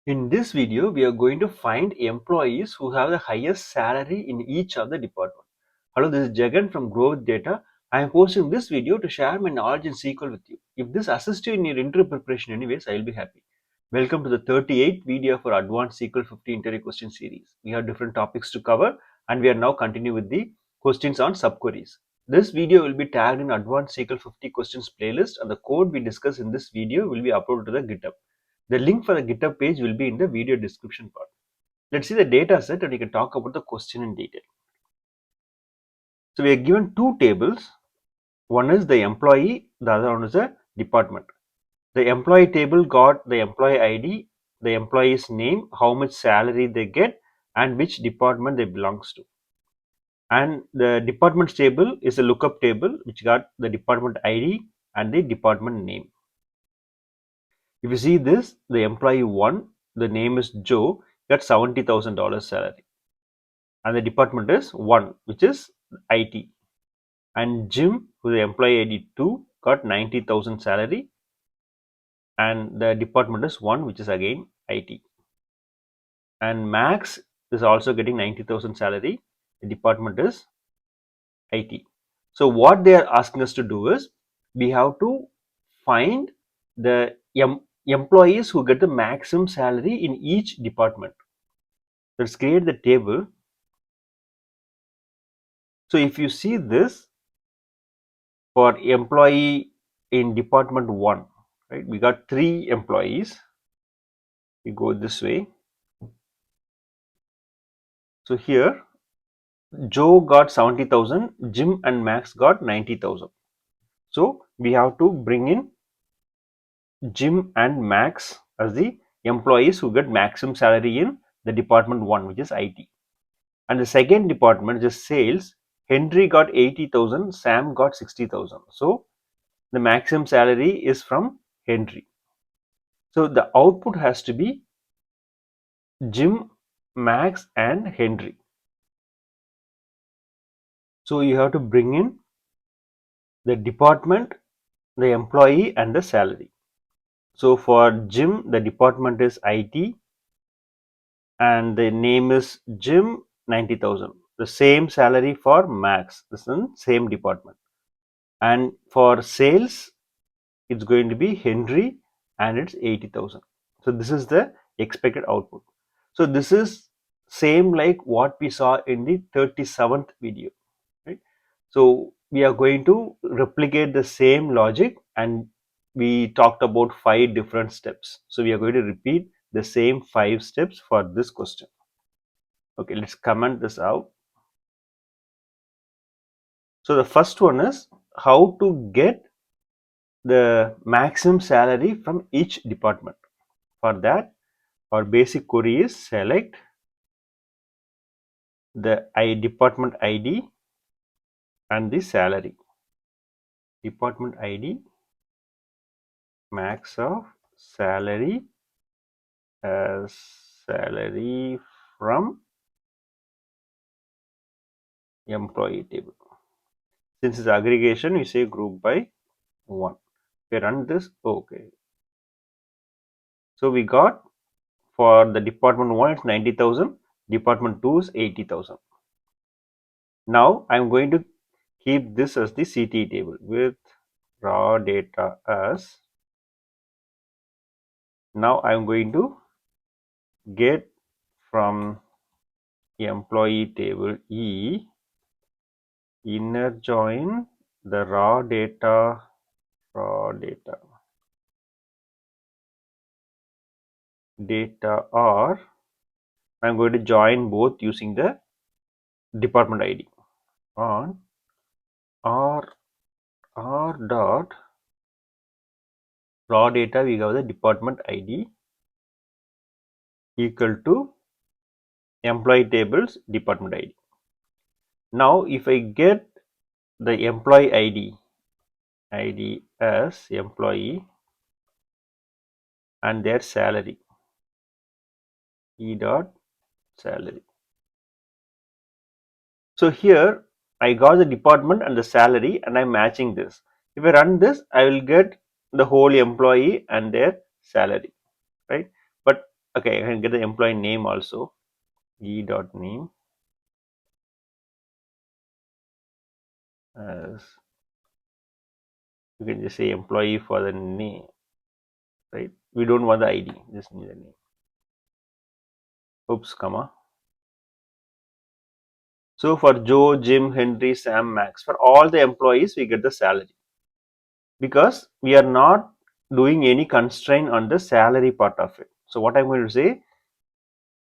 In this video, we are going to find employees who have the highest salary in each of the department. Hello, this is Jagan from Grow with Data. I am posting this video to share my knowledge in SQL with you. If this assists you in your interview preparation anyways, I will be happy. Welcome to the 38th video for Advanced SQL 50 Interview Question Series. We have different topics to cover and we are now continuing with the questions on subqueries. This video will be tagged in Advanced SQL 50 Questions playlist and the code we discuss in this video will be uploaded to the GitHub. The link for the GitHub page will be in the video description part. Let's see the data set and we can talk about the question in detail. So we are given two tables. One is the employee, the other one is the department. The employee table got the employee ID, the employee's name, how much salary they get, and which department they belongs to. And the departments table is a lookup table which got the department ID and the department name. If you see this, the employee 1, the name is Joe, got $70,000 salary. And the department is 1, which is IT. And Jim, who is the employee ID 2, got 90,000 salary. And the department is 1, which is again IT. And Max is also getting 90,000 salary. The department is IT. So what they are asking us to do is, we have to find the employees who get the maximum salary in each department. Let's create the table. So if you see this, for employee in department 1, right, we got 3 employees. We go this way. So here Joe got 70,000, Jim and Max got 90,000. So we have to bring in Jim and Max as the employees who get maximum salary in the department 1, which is IT. And the second department is sales. Henry got 80,000, Sam got 60,000. So the maximum salary is from Henry. So the output has to be Jim, Max and Henry. So you have to bring in the department, the employee and the salary. So for Jim, the department is IT and the name is Jim, 90,000. The same salary for Max, this is the same department. And for sales, it's going to be Henry and it's 80,000. So this is the expected output. So this is same like what we saw in the 37th video, right? So we are going to replicate the same logic and we talked about 5 different steps. So we are going to repeat the same 5 steps for this question. Okay, let's comment this out. So the first one is how to get the maximum salary from each department. For that, our basic query is select the department ID and the salary. Department ID, max of salary as salary from employee table. Since it's aggregation, we say group by 1. We run this. Okay. So we got for the department 1 it's 90,000, department 2 is 80,000. Now I'm going to keep this as the CTE table with raw data as. Now I'm going to get from employee table E, inner join the raw data or I'm going to join both using the department ID on r dot raw data. We have the department ID equal to employee tables department ID. Now if I get the employee ID as employee and their salary, E dot salary. So here I got the department and the salary and I'm matching this. If I run this, I will get the whole employee and their salary, right? But Okay, I can get the employee name also. E dot name as, you can just say employee for the name, right? We don't want the ID, just need the name. Oops, comma. So for Joe, Jim, Henry, Sam, Max, for all the employees, we get the salary, because we are not doing any constraint on the salary part of it. So what I'm going to say,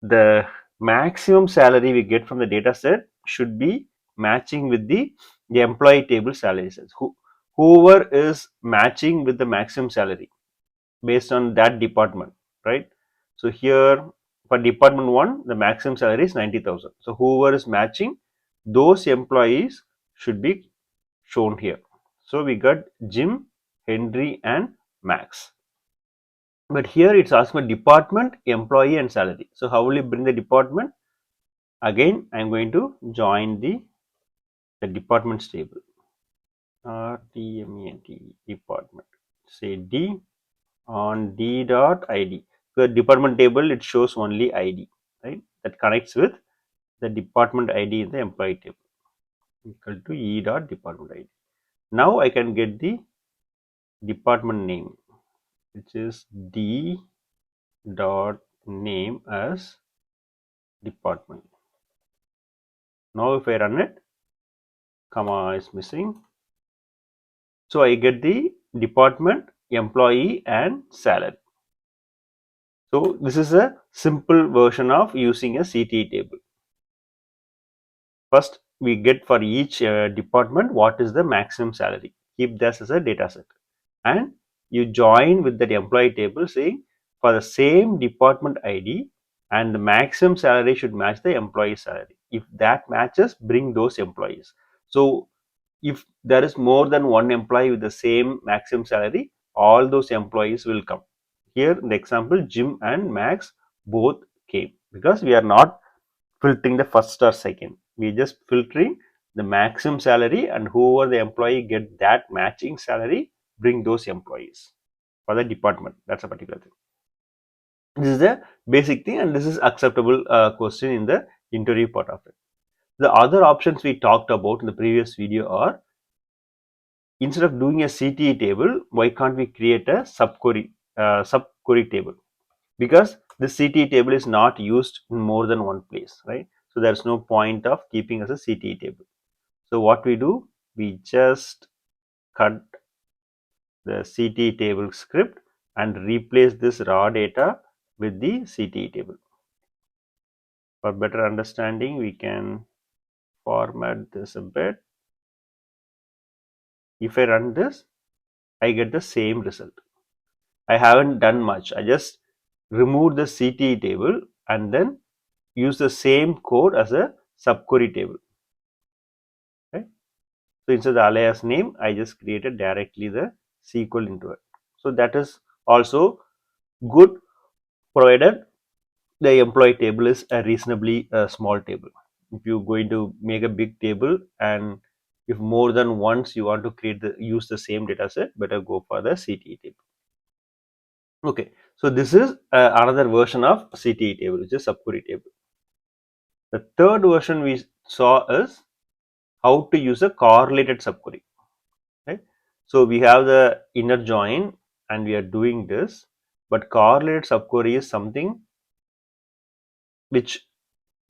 the maximum salary we get from the data set should be matching with the employee table salary sets. Whoever is matching with the maximum salary based on that department, right? So here for department 1, the maximum salary is 90,000. So whoever is matching, those employees should be shown here. So we got Jim, Henry and Max. But here it's asking for department, employee and salary. So how will you bring the department? Again, I'm going to join the departments table. RTMENT department. Say D on D dot ID. The department table, it shows only ID, right? That connects with the department ID in the employee table, equal to E dot department ID. Now I can get the department name, which is D dot name as department. Now if I run it, comma is missing. So I get the department, employee and salary. So this is a simple version of using a CTE table. First, we get for each department what is the maximum salary. Keep this as a data set. And you join with that employee table saying for the same department ID and the maximum salary should match the employee salary. If that matches, bring those employees. So if there is more than one employee with the same maximum salary, all those employees will come. Here in the example, Jim and Max both came, because we are not filtering the first or second. We just filtering the maximum salary, and whoever the employee get that matching salary, bring those employees for the department. That's a particular thing. This is the basic thing, and this is acceptable question in the interview part of it. The other options we talked about in the previous video are, instead of doing a CTE table, why can't we create a subquery table? Because the CTE table is not used in more than one place, right? So there's no point of keeping as a CTE table. So what we do, we just cut the CTE table script and replace this raw data with the CTE table. For better understanding, we can format this a bit. If I run this, I get the same result. I haven't done much. I just removed the CTE table and then use the same code as a subquery table. Right? So instead of the alias name, I just created directly the SQL into it. So that is also good, provided the employee table is a reasonably small table. If you're going to make a big table, and if more than once you want to use the same data set, better go for the CTE table. Okay, so this is another version of CTE table, which is subquery table. The third version we saw is how to use a correlated subquery. Right? So we have the inner join and we are doing this, but correlated subquery is something which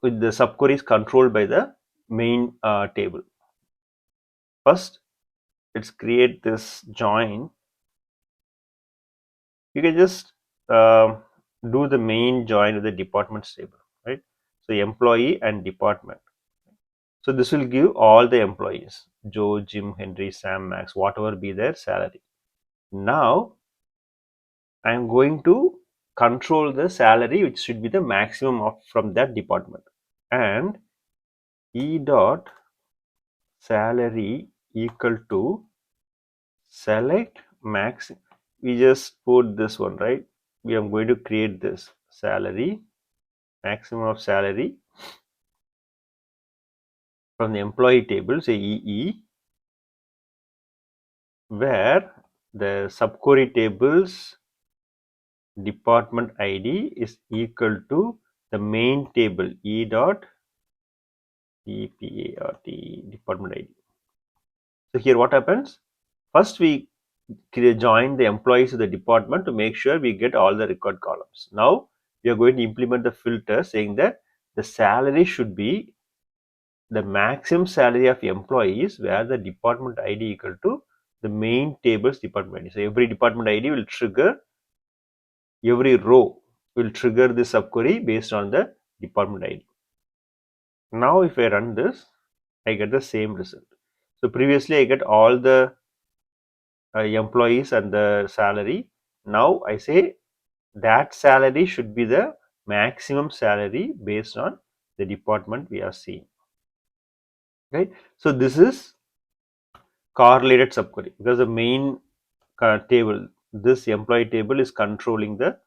with the subquery is controlled by the main table. First, let's create this join. You can just do the main join with the departments table, right? So employee and department. So this will give all the employees, Joe, Jim, Henry, Sam, Max, whatever be their salary. Now I am going to control the salary, which should be the maximum of from that department, and E dot salary equal to select max. We just put this one, right? We are going to create this salary, maximum of salary from the employee table, say EE, where the subquery tables department ID is equal to the main table E dot EPART department ID. So here what happens? First we join the employees to the department to make sure we get all the record columns. Now we are going to implement the filter saying that the salary should be the maximum salary of employees where the department ID equal to the main table's department ID. So every department ID will trigger, every row will trigger the subquery based on the department ID. Now if I run this, I get the same result. So previously I get all the employees and the salary. Now I say that salary should be the maximum salary based on the department we are seeing. Right. So this is correlated subquery because the main table, this employee table is controlling the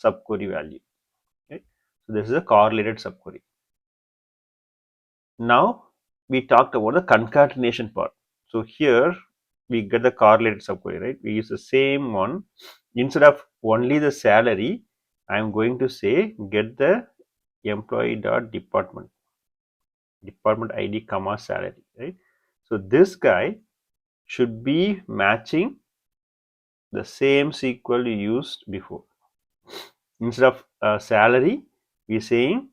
subquery value. Right. So this is a correlated subquery. Now we talked about the concatenation part. So here we get the correlated subquery, right? We use the same one. Instead of only the salary, I am going to say get the employee dot department ID comma salary, right? So this guy should be matching the same SQL you used before. Instead of salary, we are saying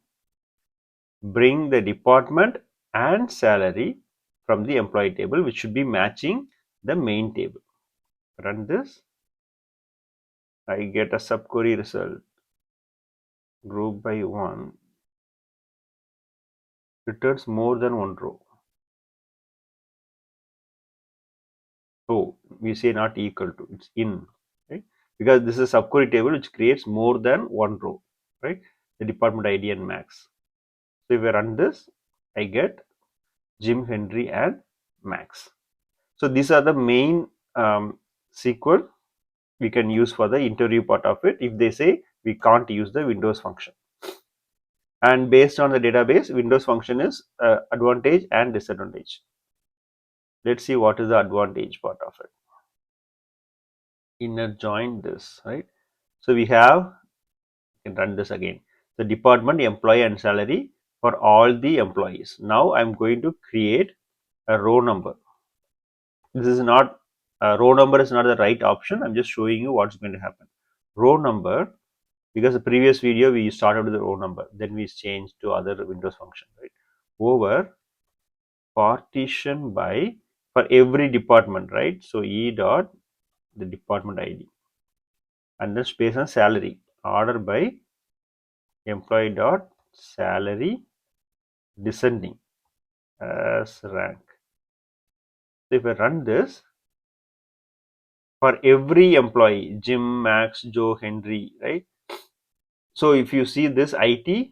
bring the department and salary from the employee table, which should be matching the main table. Run this, I get a subquery result group by 1 returns more than one row. So we say not equal to, it's in, right? Because this is a subquery table which creates more than one row, right? The department ID and max. So if I run this, I get Jim, Henry and Max. So these are the main SQL we can use for the interview part of it if they say we can't use the Windows function. And based on the database, Windows function is advantage and disadvantage. Let's see what is the advantage part of it. Inner join this, right? So we have, you can run this again. The department, employee and salary for all the employees. Now I'm going to create a row number. This is not, row number is not the right option. I'm just showing you what's going to happen. Row number, because the previous video we started with the row number, then we changed to other Windows function, right? Over partition by for every department, right? So E dot the department ID and then space and salary order by employee dot salary descending as rank. So if I run this for every employee, Jim, Max, Joe, Henry, right? So if you see this IT,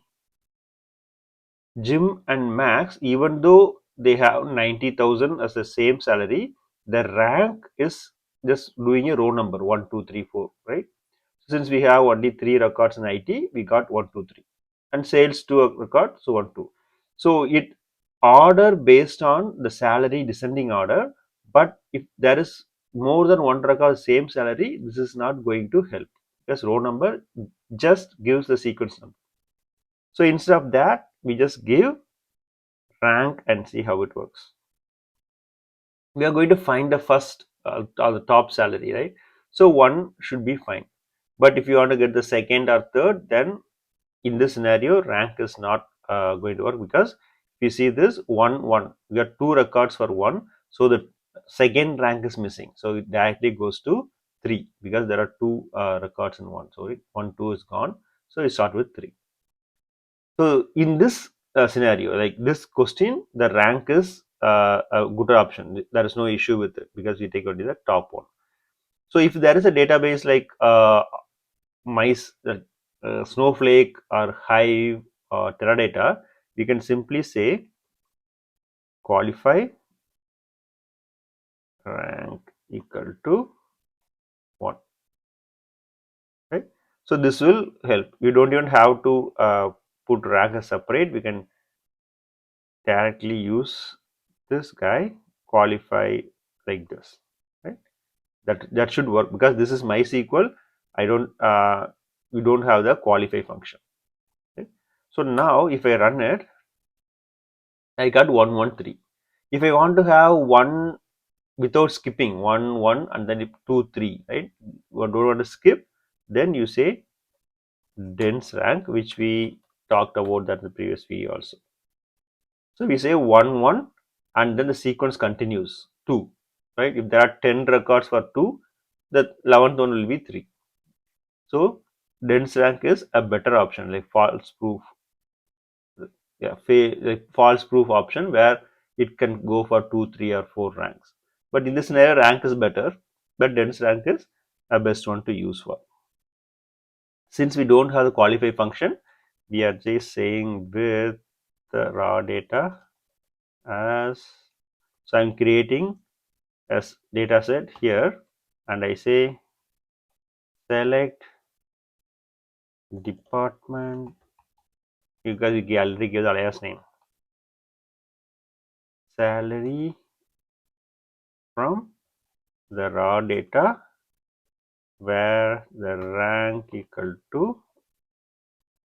Jim and Max, even though they have 90,000 as the same salary, the rank is just doing a row number 1, 2, 3, 4, right? Since we have only 3 records in IT, we got 1, 2, 3, and sales 2 record, so 1, 2. So it order based on the salary descending order, but if there is more than one record same salary, this is not going to help because row number just gives the sequence number. So instead of that, we just give rank and see how it works. We are going to find the first or the top salary, right? So 1 should be fine. But if you want to get the second or third, then in this scenario, rank is not going to work because if you see this 1, 1, we got 2 records for 1. So the second rank is missing. So it directly goes to 3 because there are 2 records in 1. So 1, 2 is gone. So we start with 3. So in this scenario, like this question, the rank is a good option. There is no issue with it because we take only the top one. So if there is a database like Snowflake or Hive or Teradata, we can simply say qualify rank equal to 1. Right? So this will help. You don't even have to put rank as separate. We can directly use this guy qualify like this, right? That should work because this is MySQL. I don't we don't have the qualify function. Right? So now if I run it, I got 113. If I want to have one without skipping 1 1 and then 2 3, right? You don't want to skip, then you say dense rank, which we talked about that in the previous video also. So we say 1 1 and then the sequence continues 2, right? If there are 10 records for 2, the 11th one will be 3. So dense rank is a better option, like false proof, yeah, like false proof option where it can go for 2, 3, or 4 ranks. But in this scenario, rank is better, but dense rank is a best one to use for. Since we don't have the qualify function, we are just saying with the raw data as, so I'm creating a data set here and I say select department, because we already give the alias name, salary from the raw data where the rank equal to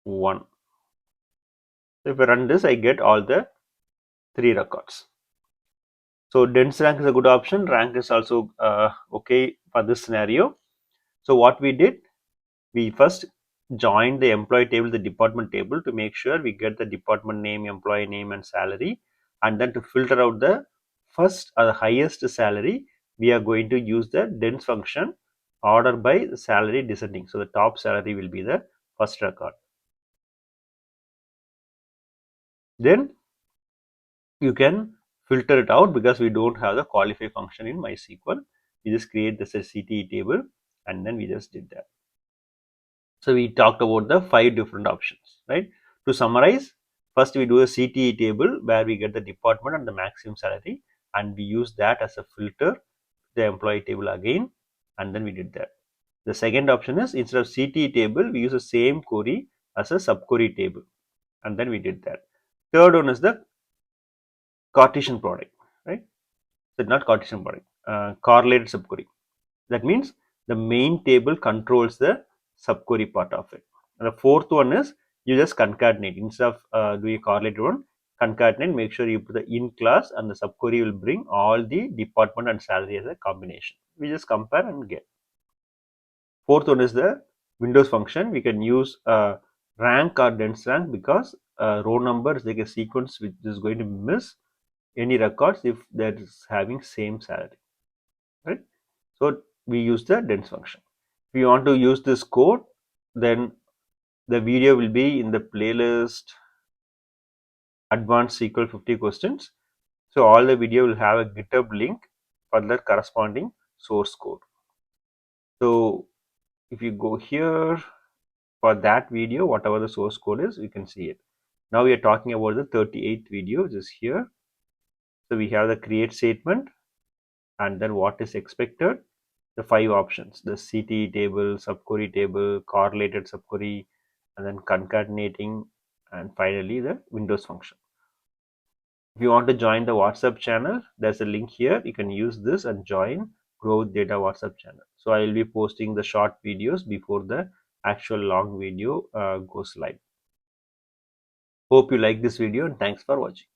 1. So if I run this, I get all the 3 records. So dense rank is a good option. Rank is also okay for this scenario. So what we did, we first joined the employee table, the department table, to make sure we get the department name, employee name, and salary. And then to filter out the first or the highest salary, we are going to use the dense function, order by the salary descending. So the top salary will be the first record. Then you can filter it out because we don't have the qualify function in MySQL. We just create this as CTE table and then we just did that. So we talked about the 5 different options, right? To summarize, first we do a CTE table where we get the department and the maximum salary, and we use that as a filter, the employee table again, and then we did that. The second option is, instead of CTE table, we use the same query as a subquery table, and then we did that. Third one is the Cartesian product, right? So not Cartesian product, correlated subquery. That means the main table controls the subquery part of it. And the fourth one is, you just concatenate. Instead of doing a correlated one, concatenate, make sure you put the in class and the subquery will bring all the department and salary as a combination. We just compare and get. Fourth one is the Windows function. We can use rank or dense rank because row number is like a sequence which is going to miss any records if that is having same salary, right? So we use the dense function. If you want to use this code, then the video will be in the playlist advanced SQL 50 questions. So all the video will have a GitHub link for the corresponding source code. So if you go here for that video, whatever the source code is, you can see it. Now we are talking about the 38th video, which is here. So we have the create statement and then what is expected, the 5 options, the CTE table, subquery table, correlated subquery, and then concatenating, and finally the Windows function. If you want to join the WhatsApp channel, there's a link here. You can use this and join Grow with Data WhatsApp channel. So I will be posting the short videos before the actual long video goes live. Hope you like this video and thanks for watching.